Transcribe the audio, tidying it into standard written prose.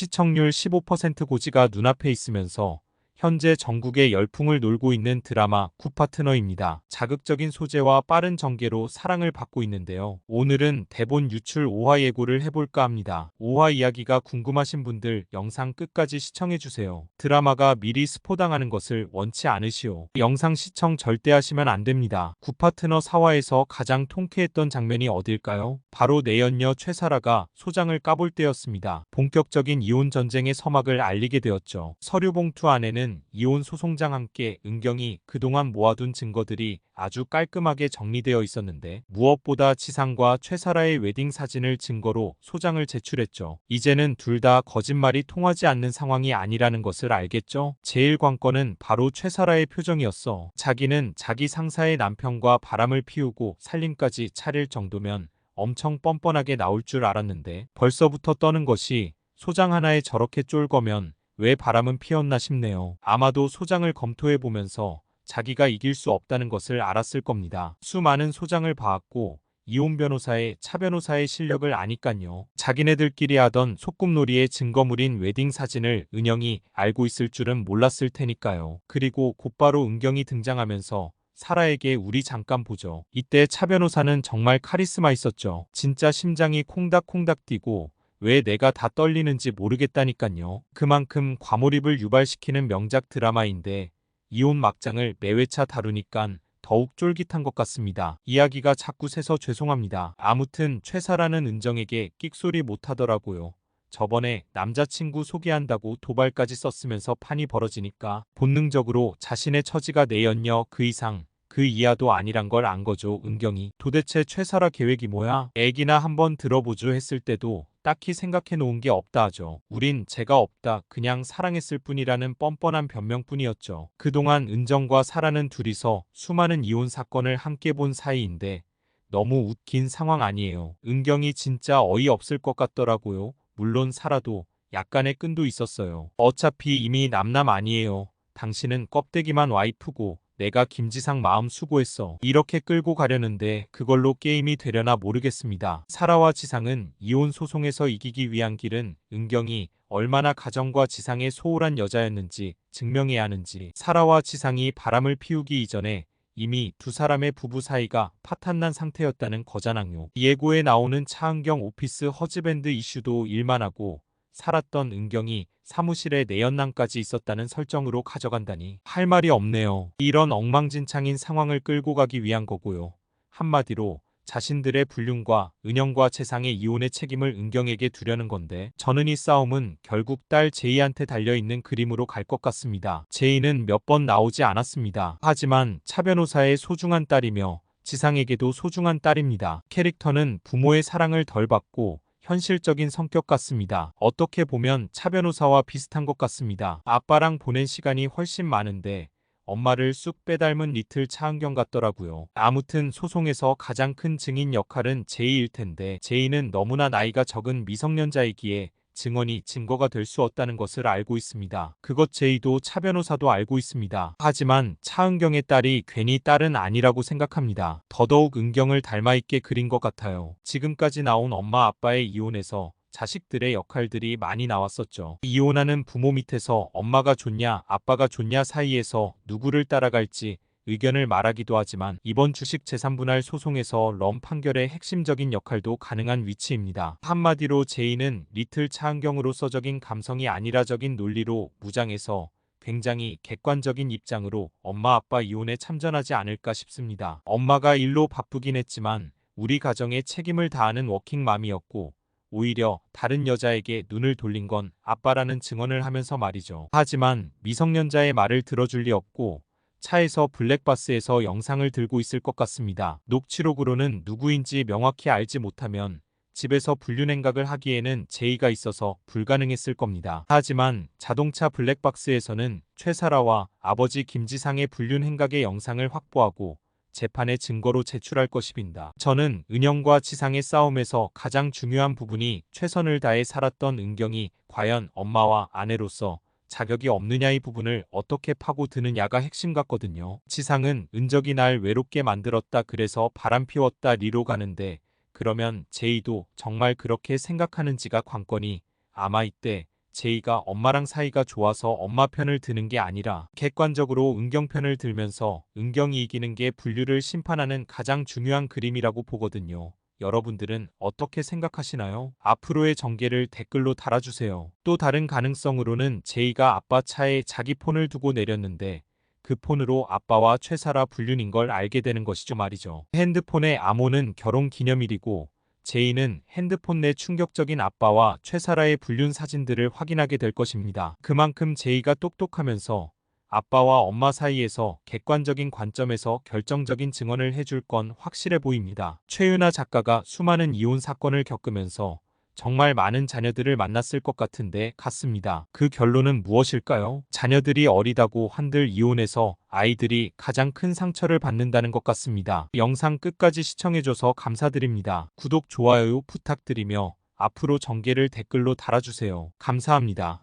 시청률 15% 고지가 눈앞에 있으면서 현재 전국의 열풍을 놀고 있는 드라마 굿파트너입니다. 자극적인 소재와 빠른 전개로 사랑을 받고 있는데요. 오늘은 대본 유출 5화 예고를 해볼까 합니다. 5화 이야기가 궁금하신 분들 영상 끝까지 시청해주세요. 드라마가 미리 스포당하는 것을 원치 않으시오. 영상 시청 절대 하시면 안 됩니다. 굿파트너 4화에서 가장 통쾌했던 장면이 어딜까요? 바로 내연녀 최사라가 소장을 까볼 때였습니다. 본격적인 이혼 전쟁의 서막을 알리게 되었죠. 서류 봉투 안에는 이혼 소송장 함께 은경이 그동안 모아둔 증거들이 아주 깔끔하게 정리되어 있었는데 무엇보다 지상과 최사라의 웨딩 사진을 증거로 소장을 제출했죠. 이제는 둘 다 거짓말이 통하지 않는 상황이 아니라는 것을 알겠죠? 제일 관건은 바로 최사라의 표정이었어. 자기는 자기 상사의 남편과 바람을 피우고 살림까지 차릴 정도면 엄청 뻔뻔하게 나올 줄 알았는데 벌써부터 떠는 것이 소장 하나에 저렇게 쫄거면 왜 바람은 피웠나 싶네요. 아마도 소장을 검토해보면서 자기가 이길 수 없다는 것을 알았을 겁니다. 수많은 소장을 봐왔고 이혼 변호사의 차 변호사의 실력을 아니깐요. 자기네들끼리 하던 소꿉놀이의 증거물인 웨딩 사진을 은영이 알고 있을 줄은 몰랐을 테니까요. 그리고 곧바로 은경이 등장하면서 사라에게 우리 잠깐 보죠. 이때 차 변호사는 정말 카리스마 있었죠. 진짜 심장이 콩닥콩닥 뛰고 왜 내가 다 떨리는지 모르겠다니깐요. 그만큼 과몰입을 유발시키는 명작 드라마인데 이혼 막장을 매회차 다루니깐 더욱 쫄깃한 것 같습니다. 이야기가 자꾸 새서 죄송합니다. 아무튼 최사라는 은정에게 끽소리 못하더라고요. 저번에 남자친구 소개한다고 도발까지 썼으면서 판이 벌어지니까 본능적으로 자신의 처지가 내연녀 그 이상 그 이하도 아니란 걸 안 거죠. 은경이 도대체 최사라 계획이 뭐야? 애기나 한번 들어보죠 했을 때도 딱히 생각해 놓은 게 없다 하죠. 우린 죄가 없다 그냥 사랑했을 뿐이라는 뻔뻔한 변명뿐이었죠. 그동안 은정과 사라는 둘이서 수많은 이혼 사건을 함께 본 사이인데 너무 웃긴 상황 아니에요. 은경이 진짜 어이없을 것 같더라고요. 물론 사라도 약간의 끈도 있었어요. 어차피 이미 남남 아니에요. 당신은 껍데기만 와이프고 내가 김지상 마음 수고했어. 이렇게 끌고 가려는데 그걸로 게임이 되려나 모르겠습니다. 사라와 지상은 이혼 소송에서 이기기 위한 길은 은경이 얼마나 가정과 지상에 소홀한 여자였는지 증명해야 하는지 사라와 지상이 바람을 피우기 이전에 이미 두 사람의 부부 사이가 파탄난 상태였다는 거잖아요. 예고에 나오는 차은경 오피스 허즈밴드 이슈도 일만하고 살았던 은경이 사무실에 내연남까지 있었다는 설정으로 가져간다니 할 말이 없네요. 이런 엉망진창인 상황을 끌고 가기 위한 거고요. 한마디로 자신들의 불륜과 은영과 재상의 이혼의 책임을 은경에게 두려는 건데 저는 이 싸움은 결국 딸 제이한테 달려있는 그림으로 갈 것 같습니다. 제이는 몇 번 나오지 않았습니다. 하지만 차 변호사의 소중한 딸이며 지상에게도 소중한 딸입니다. 캐릭터는 부모의 사랑을 덜 받고 현실적인 성격 같습니다. 어떻게 보면 차 변호사와 비슷한 것 같습니다. 아빠랑 보낸 시간이 훨씬 많은데 엄마를 쑥 빼닮은 리틀 차은경 같더라고요. 아무튼 소송에서 가장 큰 증인 역할은 제이일 텐데 제이는 너무나 나이가 적은 미성년자이기에 증언이 증거가 될 수 없다는 것을 알고 있습니다. 그것 제이도 차 변호사도 알고 있습니다. 하지만 차은경의 딸이 괜히 딸은 아니라고 생각합니다. 더더욱 은경을 닮아있게 그린 것 같아요. 지금까지 나온 엄마 아빠의 이혼에서 자식들의 역할들이 많이 나왔었죠. 이혼하는 부모 밑에서 엄마가 좋냐 아빠가 좋냐 사이에서 누구를 따라갈지 의견을 말하기도 하지만 이번 주식 재산분할 소송에서 럼 판결의 핵심적인 역할도 가능한 위치입니다. 한마디로 제이는 리틀 차은경으로서적인 감성이 아니라적인 논리로 무장해서 굉장히 객관적인 입장으로 엄마 아빠 이혼에 참전하지 않을까 싶습니다. 엄마가 일로 바쁘긴 했지만 우리 가정에 책임을 다하는 워킹맘이었고 오히려 다른 여자에게 눈을 돌린 건 아빠라는 증언을 하면서 말이죠. 하지만 미성년자의 말을 들어줄 리 없고 차에서 블랙박스에서 영상을 들고 있을 것 같습니다. 녹취록으로는 누구인지 명확히 알지 못하면 집에서 불륜행각을 하기에는 제의가 있어서 불가능했을 겁니다. 하지만 자동차 블랙박스에서는 최사라와 아버지 김지상의 불륜행각의 영상을 확보하고 재판의 증거로 제출할 것입니다. 저는 은영과 지상의 싸움에서 가장 중요한 부분이 최선을 다해 살았던 은경이 과연 엄마와 아내로서 자격이 없느냐의 부분을 어떻게 파고드느냐가 핵심 같거든요. 지상은 은적이 날 외롭게 만들었다 그래서 바람 피웠다 리로 가는데 그러면 제이도 정말 그렇게 생각하는지가 관건이 아마 이때 제이가 엄마랑 사이가 좋아서 엄마 편을 드는 게 아니라 객관적으로 은경 편을 들면서 은경이 이기는 게 분류를 심판하는 가장 중요한 그림이라고 보거든요. 여러분들은 어떻게 생각하시나요? 앞으로의 전개를 댓글로 달아주세요. 또 다른 가능성으로는 제이가 아빠 차에 자기 폰을 두고 내렸는데 그 폰으로 아빠와 최사라 불륜인 걸 알게 되는 것이죠 말이죠. 핸드폰의 암호는 결혼 기념일이고 제이는 핸드폰 내 충격적인 아빠와 최사라의 불륜 사진들을 확인하게 될 것입니다. 그만큼 제이가 똑똑하면서 아빠와 엄마 사이에서 객관적인 관점에서 결정적인 증언을 해줄 건 확실해 보입니다. 최윤아 작가가 수많은 이혼 사건을 겪으면서 정말 많은 자녀들을 만났을 것 같습니다. 그 결론은 무엇일까요? 자녀들이 어리다고 한들 이혼해서 아이들이 가장 큰 상처를 받는다는 것 같습니다. 영상 끝까지 시청해줘서 감사드립니다. 구독, 좋아요 부탁드리며 앞으로 전개를 댓글로 달아주세요. 감사합니다.